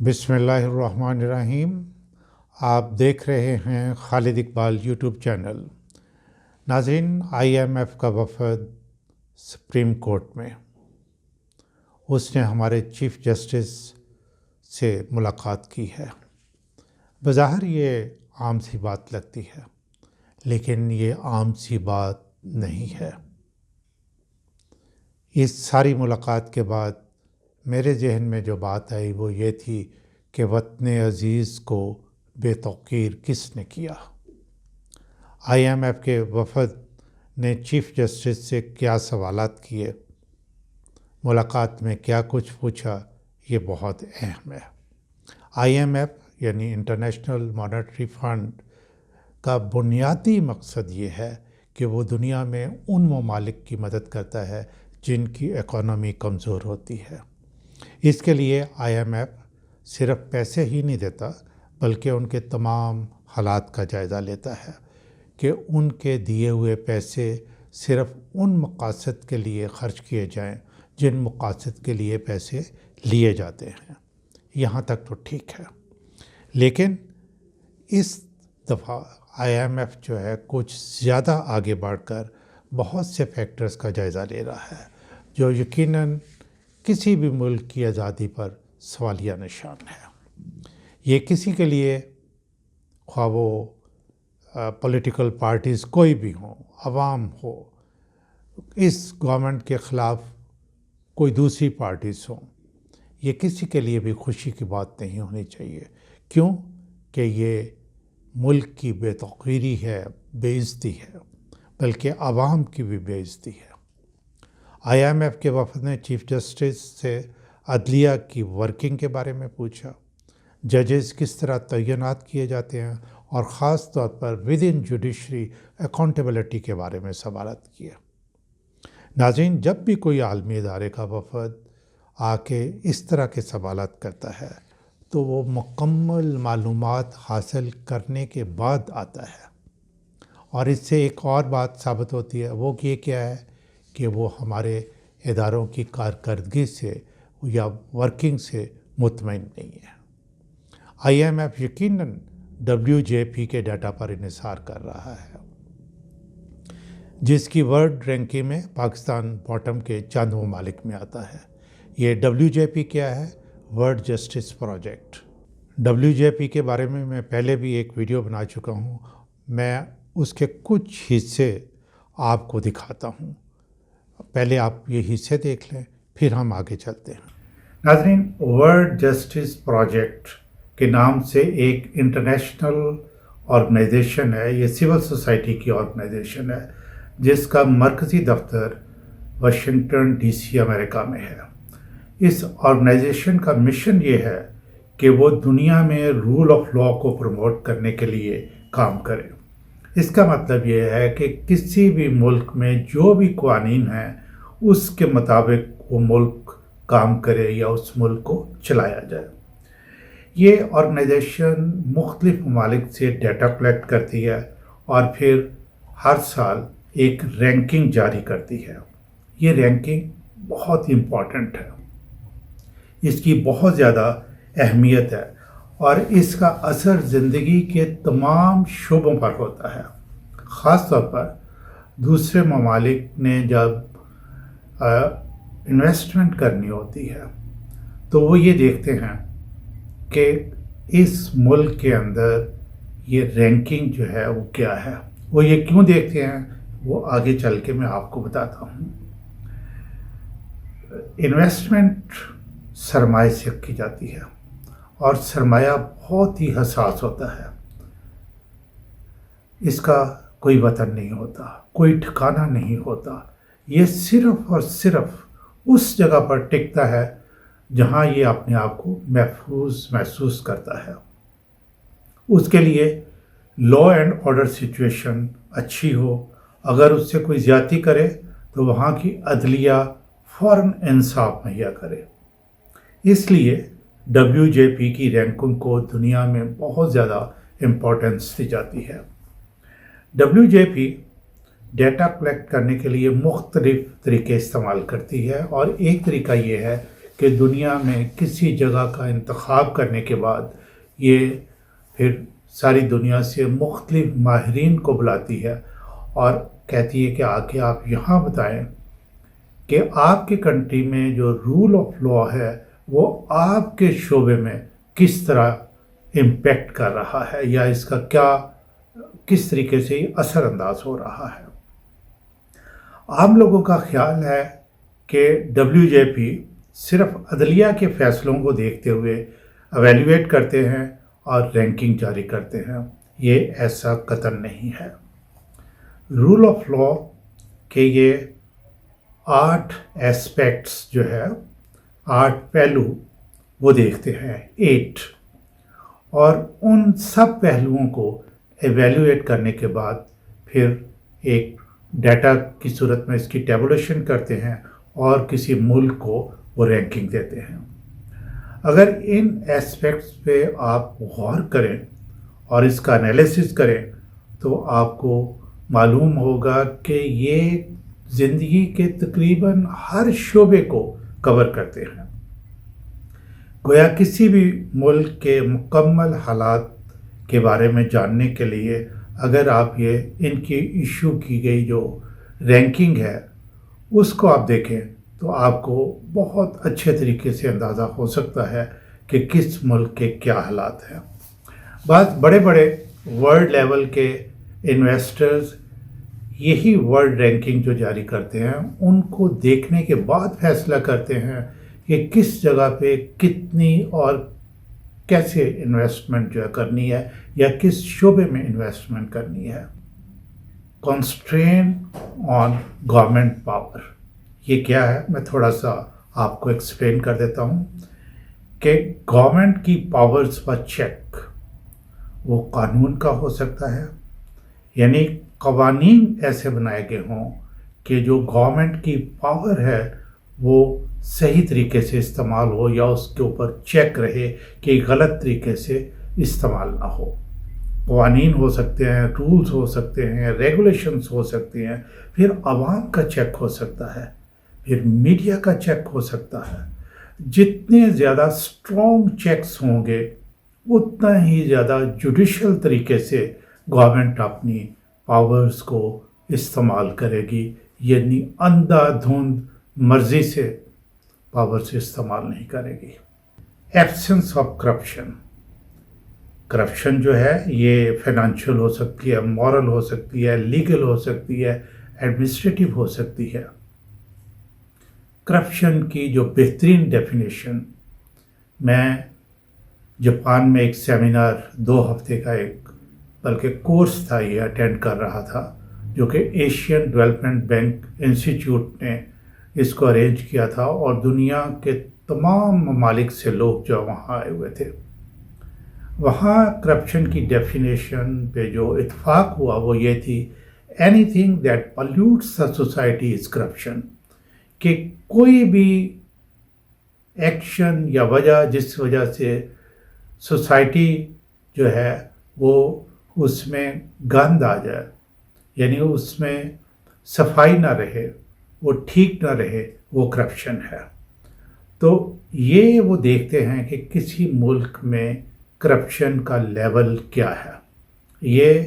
بسم اللہ الرحمن الرحیم۔ آپ دیکھ رہے ہیں خالد اقبال یوٹیوب چینل۔ ناظرین، آئی ایم ایف کا وفد سپریم کورٹ میں، اس نے ہمارے چیف جسٹس سے ملاقات کی ہے۔ بظاہر یہ عام سی بات لگتی ہے، لیکن یہ عام سی بات نہیں ہے۔ اس ساری ملاقات کے بعد میرے ذہن میں جو بات آئی وہ یہ تھی کہ وطن عزیز کو بے توقیر کس نے کیا۔ آئی ایم ایف کے وفد نے چیف جسٹس سے کیا سوالات کیے، ملاقات میں کیا کچھ پوچھا، یہ بہت اہم ہے۔ آئی ایم ایف یعنی انٹرنیشنل مانیٹری فنڈ کا بنیادی مقصد یہ ہے کہ وہ دنیا میں ان ممالک کی مدد کرتا ہے جن کی اکانومی کمزور ہوتی ہے۔ اس کے لیے آئی ایم ایف صرف پیسے ہی نہیں دیتا، بلکہ ان کے تمام حالات کا جائزہ لیتا ہے کہ ان کے دیے ہوئے پیسے صرف ان مقاصد کے لیے خرچ کیے جائیں جن مقاصد کے لیے پیسے لیے جاتے ہیں۔ یہاں تک تو ٹھیک ہے، لیکن اس دفعہ آئی ایم ایف جو ہے کچھ زیادہ آگے بڑھ کر بہت سے فیکٹرز کا جائزہ لے رہا ہے جو یقیناً کسی بھی ملک کی آزادی پر سوالیہ نشان ہے۔ یہ کسی کے لیے، خواہ وہ پولیٹیکل پارٹیز کوئی بھی ہوں، عوام ہو، اس گورنمنٹ کے خلاف کوئی دوسری پارٹیز ہوں، یہ کسی کے لیے بھی خوشی کی بات نہیں ہونی چاہیے۔ کیوں کہ یہ ملک کی بے توقیری ہے، بے عزتی ہے، بلکہ عوام کی بھی بے عزتی ہے۔ آئی ایم ایف کے وفد نے چیف جسٹس سے عدلیہ کی ورکنگ کے بارے میں پوچھا، ججز کس طرح تعینات کیے جاتے ہیں، اور خاص طور پر ود ان جوڈیشری اکاؤنٹیبلٹی کے بارے میں سوالات کیے۔ ناظرین، جب بھی کوئی عالمی ادارے کا وفد آ کے اس طرح کے سوالات کرتا ہے تو وہ مکمل معلومات حاصل کرنے کے بعد آتا ہے، اور اس سے ایک اور بات ثابت ہوتی ہے، وہ یہ کیا ہے کہ وہ ہمارے اداروں کی کارکردگی سے یا ورکنگ سے مطمئن نہیں ہے۔ آئی ایم ایف یقیناً WJP کے ڈیٹا پر انحصار کر رہا ہے، جس کی ورلڈ رینکنگ میں پاکستان باٹم کے چند ممالک میں آتا ہے۔ یہ WJP کیا ہے؟ World justice project. WJP کے بارے میں پہلے بھی ایک ویڈیو بنا چکا ہوں، میں اس کے کچھ حصے آپ کو دکھاتا ہوں۔ پہلے آپ یہ حصے دیکھ لیں، پھر ہم آگے چلتے ہیں۔ ناظرین، ورلڈ جسٹس پروجیکٹ کے نام سے ایک انٹرنیشنل آرگنائزیشن ہے، یہ سول سوسائٹی کی آرگنائزیشن ہے جس کا مرکزی دفتر واشنگٹن DC امریکہ میں ہے۔ اس آرگنائزیشن کا مشن یہ ہے کہ وہ دنیا میں رول آف لا کو پروموٹ کرنے کے لیے کام کرے۔ اس کا مطلب یہ ہے کہ کسی بھی ملک میں جو بھی قوانین ہیں اس کے مطابق وہ ملک کام کرے یا اس ملک کو چلایا جائے۔ یہ آرگنائزیشن مختلف ممالک سے ڈیٹا کلیکٹ کرتی ہے اور پھر ہر سال ایک رینکنگ جاری کرتی ہے۔ یہ رینکنگ بہت امپورٹنٹ ہے، اس کی بہت زیادہ اہمیت ہے، اور اس کا اثر زندگی کے تمام شعبوں پر ہوتا ہے۔ خاص طور پر دوسرے ممالک نے جب انویسٹمنٹ کرنی ہوتی ہے تو وہ یہ دیکھتے ہیں کہ اس ملک کے اندر یہ رینکنگ جو ہے وہ کیا ہے۔ وہ یہ کیوں دیکھتے ہیں وہ آگے چل کے میں آپ کو بتاتا ہوں۔ انویسٹمنٹ سرمایہ سے کی جاتی ہے، اور سرمایہ بہت ہی حساس ہوتا ہے۔ اس کا کوئی وطن نہیں ہوتا، کوئی ٹھکانہ نہیں ہوتا، یہ صرف اور صرف اس جگہ پر ٹکتا ہے جہاں یہ اپنے آپ کو محفوظ محسوس کرتا ہے۔ اس کے لیے لا اینڈ آرڈر سچویشن اچھی ہو، اگر اس سے کوئی زیادتی کرے تو وہاں کی عدلیہ فوراً انصاف مہیا کرے۔ اس لیے WJP کی رینکنگ کو دنیا میں بہت زیادہ امپورٹنس دی جاتی ہے۔ WJP ڈیٹا کلیکٹ کرنے کے لیے مختلف طریقے استعمال کرتی ہے، اور ایک طریقہ یہ ہے کہ دنیا میں کسی جگہ کا انتخاب کرنے کے بعد یہ پھر ساری دنیا سے مختلف ماہرین کو بلاتی ہے اور کہتی ہے کہ آ کے آپ یہاں بتائیں کہ آپ کی کنٹری میں جو رول آف لا ہے وہ آپ کے شعبے میں کس طرح امپیکٹ کر رہا ہے یا اس کا کس طریقے سے یہ اثر انداز ہو رہا ہے۔ عام لوگوں کا خیال ہے کہ WJP صرف عدلیہ کے فیصلوں کو دیکھتے ہوئے ایویلیویٹ کرتے ہیں اور رینکنگ جاری کرتے ہیں۔ یہ ایسا قطعاً نہیں ہے۔ رول آف لا کے یہ 8 ایسپیکٹس جو ہے، 8 پہلو وہ دیکھتے ہیں، 8، اور ان سب پہلوؤں کو ایویلیویٹ کرنے کے بعد پھر ایک ڈیٹا کی صورت میں اس کی ٹیبولیشن کرتے ہیں اور کسی ملک کو وہ رینکنگ دیتے ہیں۔ اگر ان ایسپیکٹس پہ آپ غور کریں اور اس کا انالیسس کریں تو آپ کو معلوم ہوگا کہ یہ زندگی کے تقریباً ہر شعبے کو کور کرتے ہیں۔ گویا کسی بھی ملک کے مکمل حالات کے بارے میں جاننے کے لیے اگر آپ ان کی ایشو کی گئی جو رینکنگ ہے اس کو آپ دیکھیں تو آپ کو بہت اچھے طریقے سے اندازہ ہو سکتا ہے کہ کس ملک کے کیا حالات ہیں۔ بعض بڑے بڑے ورلڈ لیول کے انویسٹرز یہی ورلڈ رینکنگ جو جاری کرتے ہیں ان کو دیکھنے کے بعد فیصلہ کرتے ہیں کہ کس جگہ پہ کتنی اور کیسے انویسٹمنٹ جو ہے کرنی ہے یا کس شعبے میں انویسٹمنٹ کرنی ہے۔ کنسٹرین آن گورنمنٹ پاور، یہ کیا ہے میں تھوڑا سا آپ کو ایکسپلین کر دیتا ہوں کہ گورنمنٹ کی پاورز پر چیک وہ قانون کا ہو سکتا ہے، یعنی قوانین ایسے بنائے گئے ہوں کہ جو گورنمنٹ کی پاور ہے وہ صحیح طریقے سے استعمال ہو یا اس کے اوپر چیک رہے کہ غلط طریقے سے استعمال نہ ہو۔ قوانین ہو سکتے ہیں، رولز ہو سکتے ہیں، ریگولیشنز ہو سکتے ہیں، پھر عوام کا چیک ہو سکتا ہے، پھر میڈیا کا چیک ہو سکتا ہے۔ جتنے زیادہ اسٹرانگ چیکس ہوں گے اتنا ہی زیادہ جوڈیشل طریقے سے گورنمنٹ اپنی پاورز کو استعمال کرے گی، یعنی اندھا دھند مرضی سے پاور سے استعمال نہیں کرے گی۔ ایبسنس آف کرپشن، کرپشن جو ہے یہ فائنینشیل ہو سکتی ہے، مورل ہو سکتی ہے، لیگل ہو سکتی ہے، ایڈمنسٹریٹو ہو سکتی ہے۔ کرپشن کی جو بہترین ڈیفینیشن، میں جاپان میں ایک سیمینار 2 ہفتے کا ایک بلکہ کورس تھا یہ اٹینڈ کر رہا تھا جو کہ ایشین ڈیولپمنٹ بینک انسٹیٹیوٹ نے اس کو ارینج کیا تھا اور دنیا کے تمام ممالک سے لوگ جو وہاں آئے ہوئے تھے۔ وہاں کرپشن کی ڈیفینیشن پہ جو اتفاق ہوا وہ یہ تھی، anything that pollutes the society is corruption, کہ کوئی بھی ایکشن یا وجہ جس وجہ سے سوسائٹی جو ہے وہ اس میں گند آ جائے، یعنی اس میں صفائی نہ رہے، وہ ٹھیک نہ رہے، وہ کرپشن ہے۔ تو یہ وہ دیکھتے ہیں کہ کسی ملک میں کرپشن کا لیول کیا ہے۔ یہ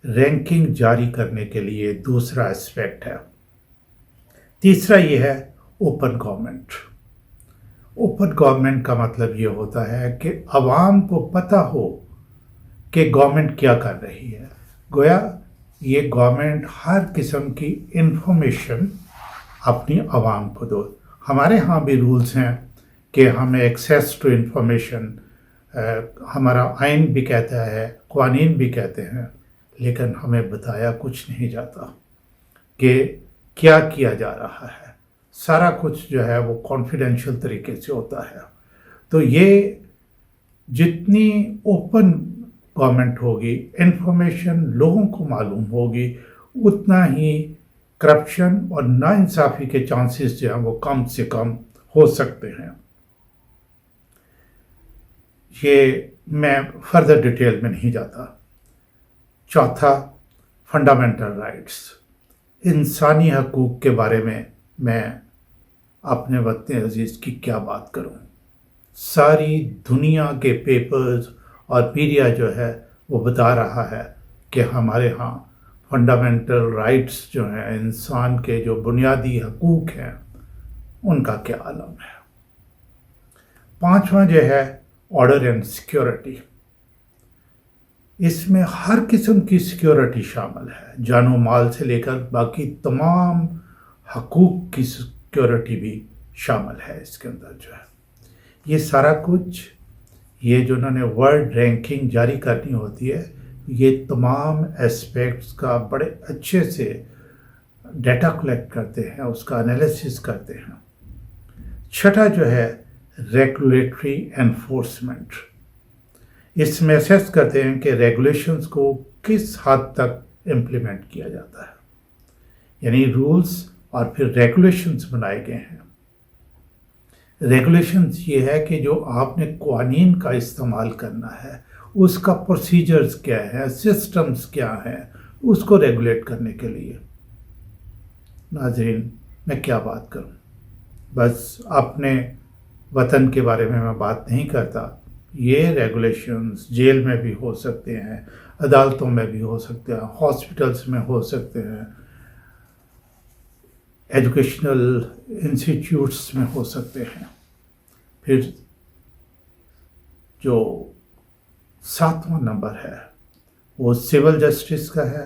رینکنگ جاری کرنے کے لیے دوسرا اسپیکٹ ہے۔ تیسرا یہ ہے اوپن گورنمنٹ۔ اوپن گورنمنٹ کا مطلب یہ ہوتا ہے کہ عوام کو پتہ ہو کہ گورنمنٹ کیا کر رہی ہے۔ گویا یہ گورنمنٹ ہر قسم کی انفارمیشن اپنی عوام کو دو۔ ہمارے ہاں بھی رولز ہیں کہ ہمیں ایکسیس ٹو انفارمیشن، ہمارا آئین بھی کہتا ہے، قوانین بھی کہتے ہیں، لیکن ہمیں بتایا کچھ نہیں جاتا کہ کیا کیا جا رہا ہے۔ سارا کچھ جو ہے وہ کانفیڈینشیل طریقے سے ہوتا ہے۔ تو یہ جتنی اوپن گورنمنٹ ہوگی، انفارمیشن لوگوں کو معلوم ہوگی، اتنا ہی کرپشن اور ناانصافی کے چانسز جو ہیں وہ کم سے کم ہو سکتے ہیں۔ یہ میں فردر ڈیٹیل میں نہیں جاتا۔ چوتھا، فنڈامنٹل رائٹس، انسانی حقوق کے بارے میں اپنے وطن عزیز کی کیا بات کروں، ساری دنیا کے پیپرز اور میڈیا جو ہے وہ بتا رہا ہے کہ ہمارے ہاں فنڈامنٹل رائٹس جو ہیں، انسان کے جو بنیادی حقوق ہیں، ان کا کیا عالم ہے۔ پانچواں جو ہے آرڈر اینڈ سیکیورٹی، اس میں ہر قسم کی سیکیورٹی شامل ہے، جان و مال سے لے کر باقی تمام حقوق کی سیکیورٹی بھی شامل ہے اس کے اندر جو ہے۔ یہ سارا کچھ، یہ جو انہوں نے ورلڈ رینکنگ جاری کرنی ہوتی ہے، یہ تمام اسپیکٹس کا بڑے اچھے سے ڈیٹا کلیکٹ کرتے ہیں، اس کا انالیسس کرتے ہیں۔ چھٹا جو ہے ریگولیٹری انفورسمنٹ، اس میں اسیس کرتے ہیں کہ ریگولیشنز کو کس حد تک امپلیمنٹ کیا جاتا ہے، یعنی رولز اور پھر ریگولیشنز بنائے گئے ہیں۔ ریگولیشنز یہ ہے کہ جو آپ نے قوانین کا استعمال کرنا ہے، اس کا پروسیجرز کیا ہے، سسٹمز کیا ہیں، اس کو ریگولیٹ کرنے کے لیے۔ ناظرین، میں کیا بات کروں، بس اپنے وطن کے بارے میں بات نہیں کرتا، یہ ریگولیشنز جیل میں بھی ہو سکتے ہیں، عدالتوں میں بھی ہو سکتے ہیں، ہاسپٹلس میں ہو سکتے ہیں، ایجوکیشنل انسٹیٹیوٹس میں ہو سکتے ہیں۔ پھر جو 7واں نمبر ہے وہ سول جسٹس کا ہے،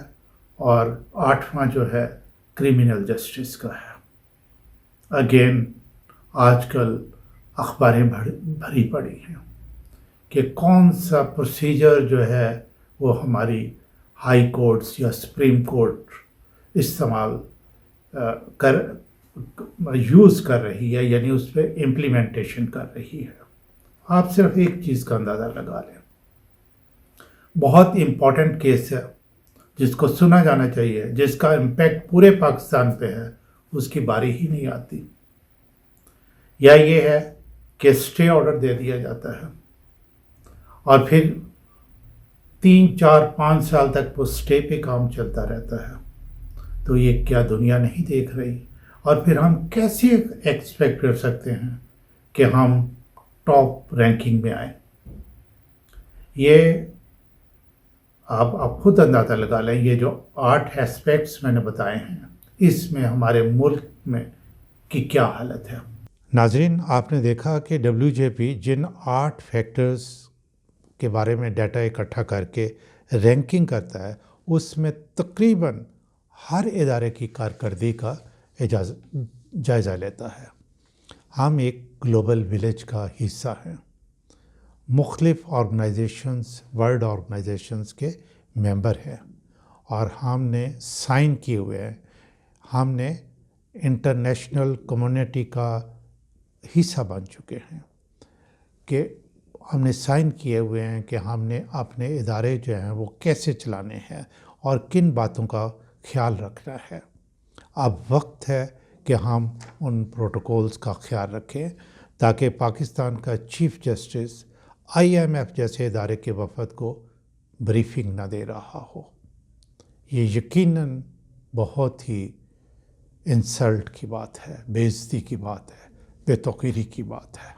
اور 8واں جو ہے کرمنل جسٹس کا ہے۔ اگین آج کل اخباریں بھری پڑی ہیں کہ کون سا پروسیجر جو ہے وہ ہماری ہائی کورٹس یا سپریم کورٹ استعمال یوز کر رہی ہے، یعنی اس پہ امپلیمنٹیشن کر رہی ہے۔ آپ صرف ایک چیز کا اندازہ لگا لیں، بہت امپورٹنٹ کیس ہے جس کو سنا جانا چاہیے، جس کا امپیکٹ پورے پاکستان پہ ہے، اس کی باری ہی نہیں آتی، یا یہ ہے کہ اسٹے آرڈر دے دیا جاتا ہے اور پھر 3 4 5 سال تک وہ اسٹے پہ کام چلتا رہتا ہے۔ تو یہ کیا دنیا نہیں دیکھ رہی؟ اور پھر ہم کیسے ایکسپیکٹ کر سکتے ہیں کہ ہم ٹاپ رینکنگ میں آئیں؟ یہ آپ خود اندازہ لگا لیں، یہ جو 8 ایسپیکٹس میں نے بتائے ہیں، اس میں ہمارے ملک میں کی کیا حالت ہے۔ ناظرین، آپ نے دیکھا کہ WJP جن 8 فیکٹرز کے بارے میں ڈیٹا اکٹھا کر کے رینکنگ کرتا ہے، اس میں تقریباً ہر ادارے کی کارکردگی کا جائزہ لیتا ہے۔ ہم ایک گلوبل ولیج کا حصہ ہیں، مختلف آرگنائزیشنز، ورلڈ آرگنائزیشنز کے ممبر ہیں، اور ہم نے سائن کیے ہوئے ہیں، ہم نے انٹرنیشنل کمیونٹی کا حصہ بن چکے ہیں، کہ ہم نے سائن کیے ہوئے ہیں کہ ہم نے اپنے ادارے جو ہیں وہ کیسے چلانے ہیں اور کن باتوں کا خیال رکھنا ہے۔ اب وقت ہے کہ ہم ان پروٹوکولز کا خیال رکھیں تاکہ پاکستان کا چیف جسٹس IMF جیسے ادارے کے وفد کو بریفنگ نہ دے رہا ہو۔ یہ یقیناً بہت ہی انسلٹ کی بات ہے، بے عزتی کی بات ہے، بے توقیری کی بات ہے۔